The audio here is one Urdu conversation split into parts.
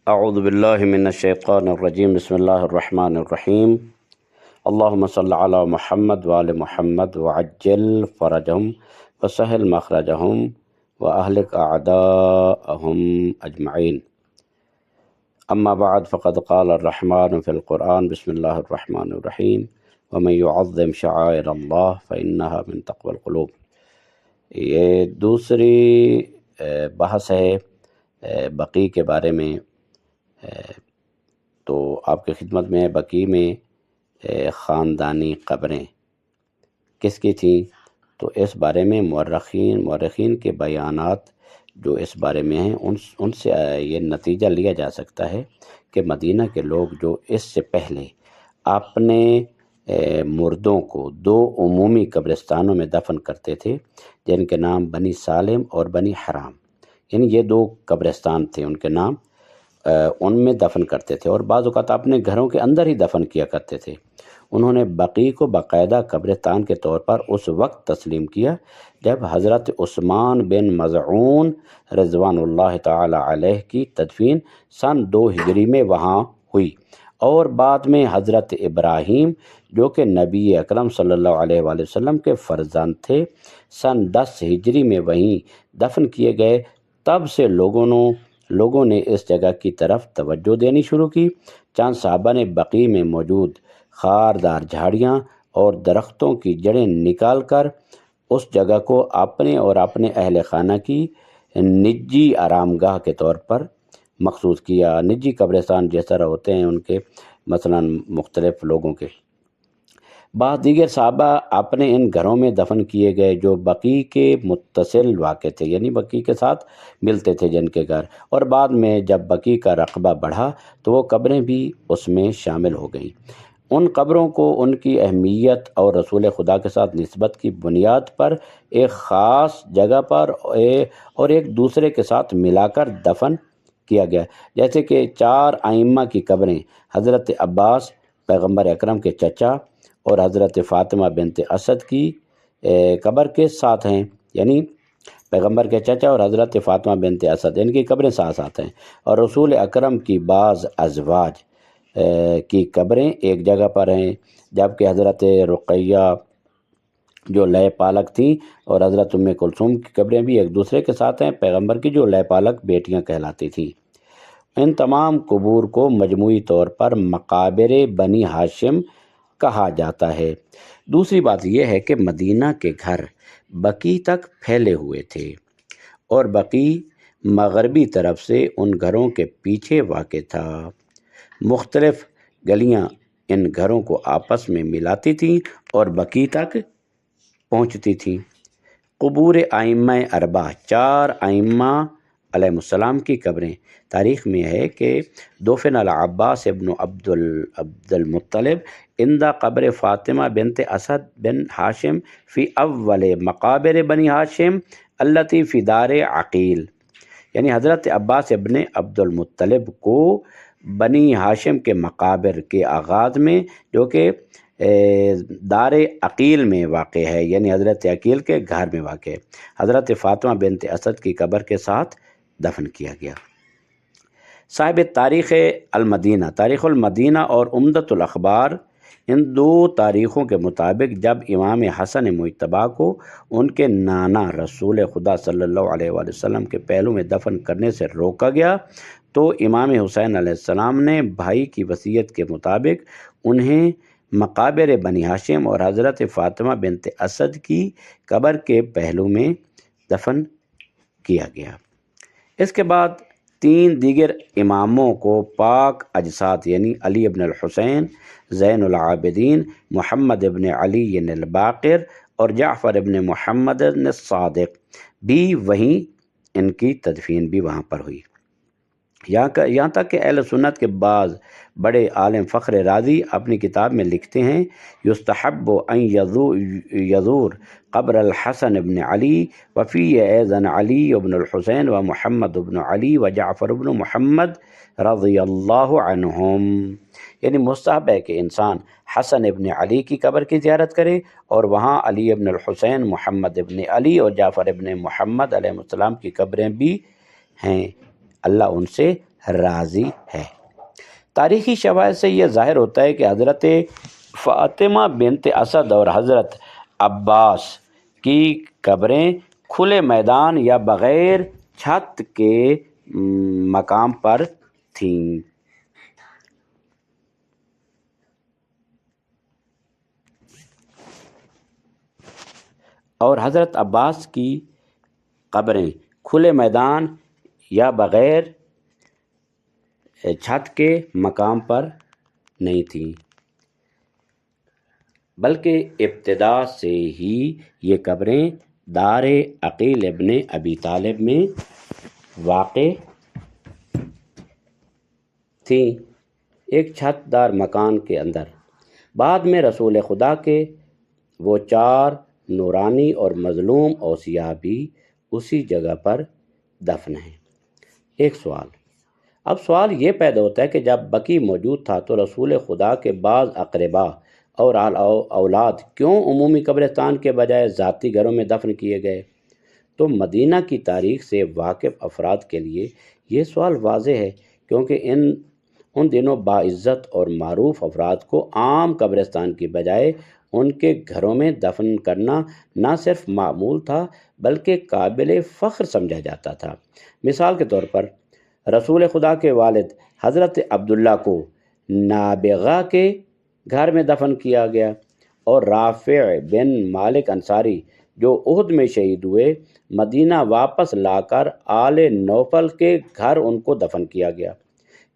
اعوذ باللہ من الشیطان الرجیم بسم اللہ الرحمن الرحیم اللہم صل علی محمد وآل محمد وعجل فرجہم وسہل مخرجہم واہلک اعداءہم اجمعین اما بعد فقد قال الرحمن فی القرآن بسم اللہ الرحمن الرحیم ومن يعظم شعائر اللہ فإنها من تقوی القلوب۔ یہ دوسری بحث ہے بقیع کے بارے میں۔ تو آپ کی خدمت میں بقیع میں خاندانی قبریں کس کی تھیں، تو اس بارے میں مورخین کے بیانات جو اس بارے میں ہیں ان سے یہ نتیجہ لیا جا سکتا ہے کہ مدینہ کے لوگ جو اس سے پہلے اپنے مردوں کو دو عمومی قبرستانوں میں دفن کرتے تھے، جن کے نام بنی سالم اور بنی حرام، یعنی یہ دو قبرستان تھے، ان کے نام ان میں دفن کرتے تھے، اور بعض اوقات اپنے گھروں کے اندر ہی دفن کیا کرتے تھے۔ انہوں نے بقیع کو باقاعدہ قبرستان کے طور پر اس وقت تسلیم کیا جب حضرت عثمان بن مظعون رضوان اللہ تعالی علیہ کی تدفین سن 2 ہجری میں وہاں ہوئی، اور بعد میں حضرت ابراہیم جو کہ نبی اکرم صلی اللہ علیہ وآلہ وسلم کے فرزند تھے سن 10 ہجری میں وہیں دفن کیے گئے۔ تب سے لوگوں نے اس جگہ کی طرف توجہ دینی شروع کی۔ چند صحابہ نے بقیع میں موجود خاردار جھاڑیاں اور درختوں کی جڑیں نکال کر اس جگہ کو اپنے اور اپنے اہل خانہ کی نجی آرام گاہ کے طور پر مخصوص کیا۔ نجی قبرستان جس طرح ہوتے ہیں ان کے مثلا مختلف لوگوں کے، بعض دیگر صحابہ اپنے ان گھروں میں دفن کیے گئے جو بقیع کے متصل واقع تھے، یعنی بقیع کے ساتھ ملتے تھے جن کے گھر، اور بعد میں جب بقیع کا رقبہ بڑھا تو وہ قبریں بھی اس میں شامل ہو گئیں۔ ان قبروں کو ان کی اہمیت اور رسول خدا کے ساتھ نسبت کی بنیاد پر ایک خاص جگہ پر اور ایک دوسرے کے ساتھ ملا کر دفن کیا گیا، جیسے کہ 4 ائمہ کی قبریں حضرت عباس پیغمبر اکرم کے چچا اور حضرت فاطمہ بنت اسد کی قبر کے ساتھ ہیں، یعنی پیغمبر کے چچا اور حضرت فاطمہ بنت اسد ان کی قبریں ساتھ ہیں، اور رسول اکرم کی بعض ازواج کی قبریں ایک جگہ پر ہیں، جبکہ حضرت رقیہ جو لئے پالک تھیں اور حضرت ام کلثوم کی قبریں بھی ایک دوسرے کے ساتھ ہیں، پیغمبر کی جو لئے پالک بیٹیاں کہلاتی تھیں۔ ان تمام قبور کو مجموعی طور پر مقابر بنی ہاشم کہا جاتا ہے۔ دوسری بات یہ ہے کہ مدینہ کے گھر بقیع تک پھیلے ہوئے تھے، اور بقیع مغربی طرف سے ان گھروں کے پیچھے واقع تھا۔ مختلف گلیاں ان گھروں کو آپس میں ملاتی تھیں اور بقیع تک پہنچتی تھیں۔ قبور ائمہ اربعہ 4 ائمہ علیہ السلام کی قبریں، تاریخ میں ہے کہ دفن العباس ابن عبد المطلب عند قبر فاطمہ بنت اسد بن ہاشم فی اول مقابر بنی ہاشم التی فی دار عقیل، یعنی حضرت عباس ابن عبد المطلب کو بنی ہاشم کے مقابر کے آغاز میں جو کہ دار عقیل میں واقع ہے، یعنی حضرت عقیل کے گھر میں واقع ہے، حضرت فاطمہ بنت اسد کی قبر کے ساتھ دفن کیا گیا۔ صاحب تاریخ المدینہ، تاریخ المدینہ اور عمدۃ الاخبار، ان 2 تاریخوں کے مطابق جب امام حسن مجتبیٰ کو ان کے نانا رسول خدا صلی اللہ علیہ وآلہ وسلم کے پہلو میں دفن کرنے سے روکا گیا تو امام حسین علیہ السلام نے بھائی کی وصیت کے مطابق انہیں مقابر بنی ہاشم اور حضرت فاطمہ بنت اسد کی قبر کے پہلو میں دفن کیا گیا۔ اس کے بعد 3 دیگر اماموں کو پاک اجساد یعنی علی ابن الحسین زین العابدین، محمد ابن علی الباقر اور جعفر ابن محمد الصادق بھی وہیں، ان کی تدفین بھی وہاں پر ہوئی۔ یہاں تک کہ اہل سنت کے بعض بڑے عالم فخر رازی اپنی کتاب میں لکھتے ہیں یستحب ان یزور قبر الحسن ابن علی وفی ایضاً علی ابن الحسین و محمد ابن علی و جعفر ابن محمد رضی اللہ عنہم، یعنی مستحب ہے کہ انسان حسن ابن علی کی قبر کی زیارت کرے، اور وہاں علی ابن الحسین، محمد ابن علی اور جعفر ابن محمد علیہ السلام کی قبریں بھی ہیں، اللہ ان سے راضی ہے۔ تاریخی شواہد سے یہ ظاہر ہوتا ہے کہ حضرت فاطمہ بنت اسد اور حضرت عباس کی قبریں کھلے میدان یا بغیر چھت کے مقام پر تھیں۔ اور حضرت عباس کی قبریں کھلے میدان یا بغیر چھت کے مقام پر نہیں تھیں، بلکہ ابتدا سے ہی یہ قبریں دار عقیل ابن ابی طالب میں واقع تھیں، ایک چھت دار مکان کے اندر۔ بعد میں رسول خدا کے وہ 4 نورانی اور مظلوم اوصیاء بھی اسی جگہ پر دفن ہیں۔ ایک سوال، اب سوال یہ پیدا ہوتا ہے کہ جب بقیع موجود تھا تو رسول خدا کے بعض اقربا اور اولاد کیوں عمومی قبرستان کے بجائے ذاتی گھروں میں دفن کیے گئے؟ تو مدینہ کی تاریخ سے واقف افراد کے لیے یہ سوال واضح ہے، کیونکہ ان دنوں باعزت اور معروف افراد کو عام قبرستان کی بجائے ان کے گھروں میں دفن کرنا نہ صرف معمول تھا بلکہ قابل فخر سمجھا جاتا تھا۔ مثال کے طور پر رسول خدا کے والد حضرت عبداللہ کو نابغہ کے گھر میں دفن کیا گیا، اور رافع بن مالک انصاری جو احد میں شہید ہوئے، مدینہ واپس لا کر آل نوفل کے گھر ان کو دفن کیا گیا۔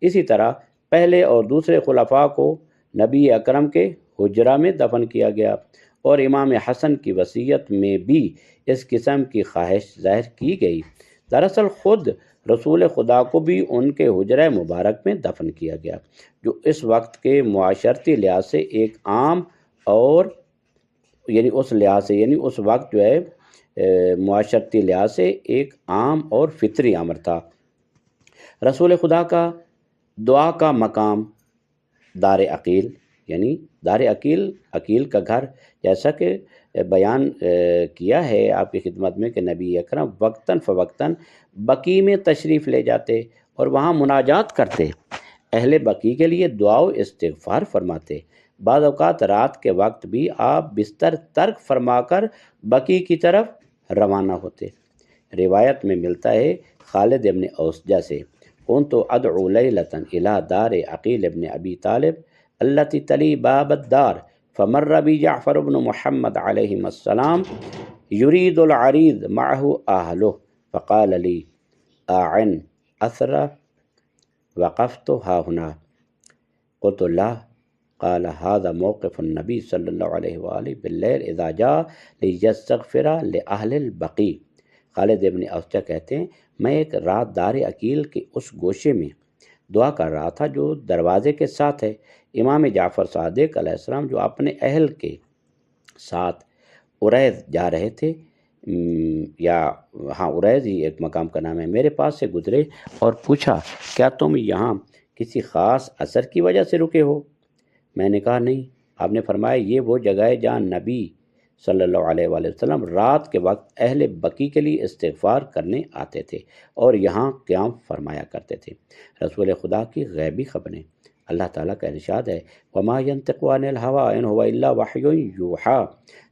اسی طرح پہلے اور دوسرے خلفاء کو نبی اکرم کے حجرہ میں دفن کیا گیا، اور امام حسن کی وصیت میں بھی اس قسم کی خواہش ظاہر کی گئی۔ دراصل خود رسول خدا کو بھی ان کے حجرہ مبارک میں دفن کیا گیا، جو اس وقت کے معاشرتی لحاظ سے ایک عام اور اس وقت جو ہے معاشرتی لحاظ سے ایک عام اور فطری امر تھا۔ رسول خدا کا دعا کا مقام دار عقیل، دار عقیل کا گھر، جیسا کہ بیان کیا ہے آپ کی خدمت میں کہ نبی اکرم وقتاً فوقتاً بقیع میں تشریف لے جاتے اور وہاں مناجات کرتے، اہل بقیع کے لیے دعا و استغفار فرماتے۔ بعض اوقات رات کے وقت بھی آپ بستر ترک فرما کر بقیع کی طرف روانہ ہوتے۔ روایت میں ملتا ہے خالد ابن اوسجہ سے، كنت ادعو لیلة الى دار عقیل ابن ابی طالب التي تلی باب الدار فمر بی جعفر بن محمد علیہم السلام يريد العريض معه اهله فقال لي اعن اثر وقفت ها هنا قلت لا قال هذا موقف النبي صلی اللہ علیہ وآلہ باللیل اذا جاء لیستغفر لأہل البقیع۔ خالد ابن اوسجہ کہتے ہیں میں ایک رات دار عقیل کے اس گوشے میں دعا کر رہا تھا جو دروازے کے ساتھ ہے۔ امام جعفر صادق علیہ السلام جو اپنے اہل کے ساتھ عریض جا رہے تھے، عریض ہی ایک مقام کا نام ہے، میرے پاس سے گزرے اور پوچھا کیا تم یہاں کسی خاص اثر کی وجہ سے رکے ہو؟ میں نے کہا نہیں۔ آپ نے فرمایا یہ وہ جگہ ہے جہاں نبی صلی اللہ علیہ وآلہ وسلم رات کے وقت اہل بقیع کے لیے استغفار کرنے آتے تھے اور یہاں قیام فرمایا کرتے تھے۔ رسول خدا کی غیبی خبریں، اللہ تعالیٰ کا ارشاد ہے وَمَا يَنطِقُ عَنِ الْهَوَىٰ إِنْ هُوَ إِلَّا وَحْيٌ يُوحَىٰ،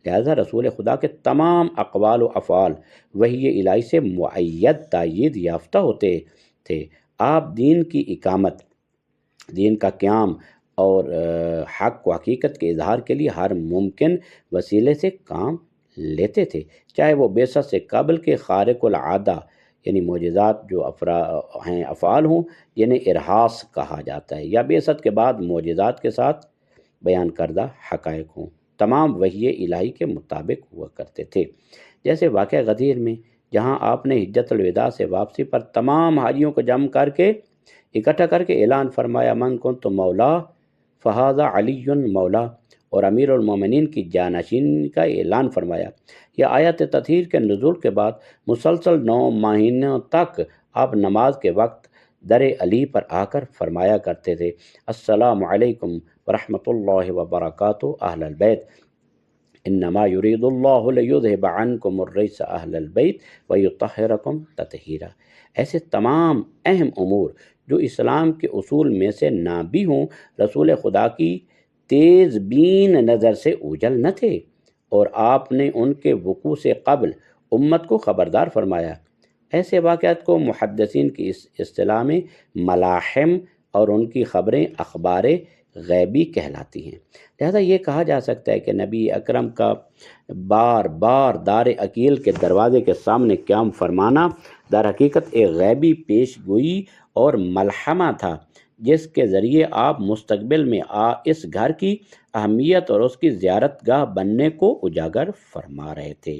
لہذا رسول خدا کے تمام اقوال و افعال وحی الہی سے مؤید تائید یافتہ ہوتے تھے۔ آپ دین کی اقامت، دین کا قیام اور حق و حقیقت کے اظہار کے لیے ہر ممکن وسیلے سے کام لیتے تھے، چاہے وہ بعثت سے قبل کے خارق العادہ معجزات جو افعال ہوں جنہیں ارہاس کہا جاتا ہے، یا بعثت کے بعد معجزات کے ساتھ بیان کردہ حقائق ہوں، تمام وحی الہی کے مطابق ہوا کرتے تھے۔ جیسے واقعہ غدیر میں جہاں آپ نے حجت الوداع سے واپسی پر تمام حاجیوں کو جمع کر کے اکٹھا کر کے اعلان فرمایا من کنت مولا فہذا علی مولا، اور امیر المومنین کی جانشین کا اعلان فرمایا۔ یہ آیت تطہیر کے نزول کے بعد مسلسل 9 مہینوں تک آپ نماز کے وقت در علی پر آ کر فرمایا کرتے تھے السلام علیکم ورحمۃ اللہ وبرکاتہ اہل البیت انما یرید اللہ لیذہب عنکم الرجس اہل البیت ویطہرکم تطہیرا۔ ایسے تمام اہم امور جو اسلام کے اصول میں سے نہ بھی ہوں، رسول خدا کی تیز بین نظر سے اوجھل نہ تھے، اور آپ نے ان کے وقوع سے قبل امت کو خبردار فرمایا۔ ایسے واقعات کو محدثین کی اس اصطلاح میں ملاحم اور ان کی خبریں اخبار غیبی کہلاتی ہیں۔ لہذا یہ کہا جا سکتا ہے کہ نبی اکرم کا بار بار دار عقیل کے دروازے کے سامنے قیام فرمانا در حقیقت ایک غیبی پیش گوئی اور ملحمہ تھا، جس کے ذریعے آپ مستقبل میں اس گھر کی اہمیت اور اس کی زیارت گاہ بننے کو اجاگر فرما رہے تھے۔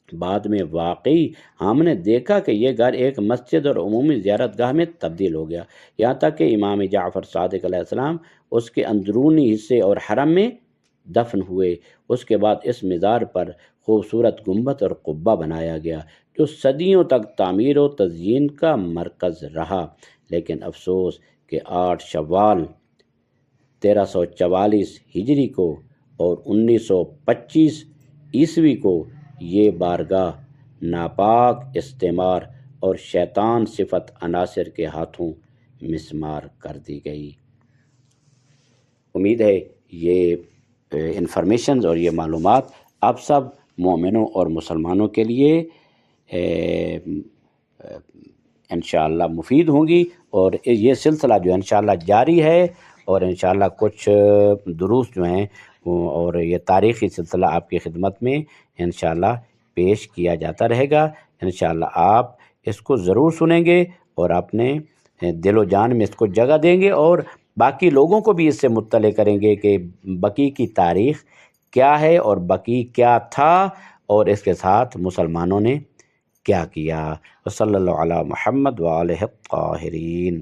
بعد میں واقعی ہم نے دیکھا کہ یہ گھر ایک مسجد اور عمومی زیارت گاہ میں تبدیل ہو گیا، یہاں تک کہ امام جعفر صادق علیہ السلام اس کے اندرونی حصے اور حرم میں دفن ہوئے۔ اس کے بعد اس مزار پر خوبصورت گنبد اور قبہ بنایا گیا، جو صدیوں تک تعمیر و تزئین کا مرکز رہا۔ لیکن افسوس کہ 8 شوال 1344 ہجری کو اور 1925 عیسوی کو یہ بارگاہ ناپاک استعمار اور شیطان صفت عناصر کے ہاتھوں مسمار کر دی گئی۔ امید ہے یہ انفارمیشنز اور یہ معلومات آپ سب مومنوں اور مسلمانوں کے لیے انشاءاللہ مفید ہوں گی، اور یہ سلسلہ جو ہے انشاءاللہ جاری ہے، اور انشاءاللہ کچھ دروس جو ہیں اور یہ تاریخی سلسلہ آپ کی خدمت میں انشاءاللہ پیش کیا جاتا رہے گا۔ انشاءاللہ آپ اس کو ضرور سنیں گے اور اپنے دل و جان میں اس کو جگہ دیں گے، اور باقی لوگوں کو بھی اس سے مطلع کریں گے کہ بقی کی تاریخ کیا ہے اور بقی کیا تھا، اور اس کے ساتھ مسلمانوں نے کیا کیا۔ صلی اللہ علی محمد وآلہ الطاہرین۔